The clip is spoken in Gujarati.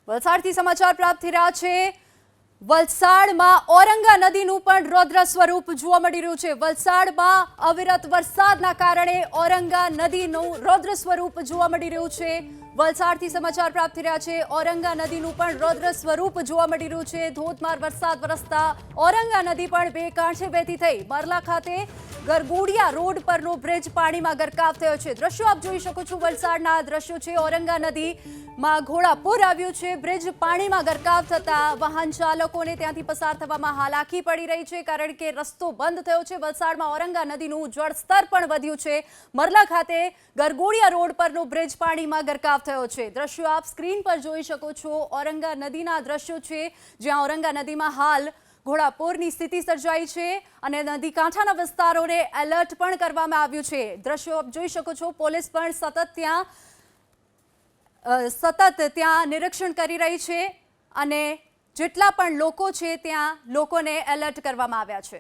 વલસાડથી સમાચાર પ્રાપ્ત થઈ રહ્યા છે। વલસાડમાં ઔરંગા નદીનું પણ રૌદ્ર સ્વરૂપ જોવા મળી રહ્યું છે। વલસાડમાં અવિરત વરસાદના કારણે ઔરંગા નદીનું રૌદ્ર સ્વરૂપ જોવા મળી રહ્યું છે। વલસાડથી સમાચાર પ્રાપ્ત થઈ રહ્યા છે। ઔરંગા નદીનું પણ રૌદ્ર સ્વરૂપ જોવા મળી રહ્યું છે। ધોધમાર વરસાદ વરસતા ઔરંગા નદી પણ બે કાંઠે વહેતી થઈ મરલા ખાતે ગરગોડિયા રોડ પરનો બ્રિજ પાણીમાં ગરકાવ થયો છે। દ્રશ્યો આપ જોઈ શકો છો। વલસાડના દ્રશ્યો છે। ઔરંગા નદીમાં ઘોડાપૂર આવ્યું છે। બ્રિજ પાણીમાં ગરકાવ થતા વાહન ચાલકોને ત્યાંથી પસાર થવામાં હાલાકી પડી રહી છે, કારણ કે રસ્તો બંધ થયો છે। વલસાડમાં ઔરંગા નદીનું જળસ્તર પણ વધ્યું છે। મરલા ખાતે ગરગોડિયા રોડ પરનો બ્રિજ પાણીમાં ગરકાવ થયો છે। દ્રશ્યો આપ સ્ક્રીન પર જોઈ શકો છો। ઔરંગા નદીના દ્રશ્યો છે, જ્યાં ઔરંગા નદીમાં હાલ ઘોડાપૂરની સ્થિતિ સર્જાઈ છે અને નદી કાંઠાના વિસ્તારોને એલર્ટ પણ કરવામાં આવ્યું છે। દ્રશ્યો આપ જોઈ શકો છો। પોલીસ પણ સતત ત્યાં નિરીક્ષણ કરી રહી છે અને જેટલા પણ લોકો છે ત્યાં લોકોને એલર્ટ કરવામાં આવ્યા છે।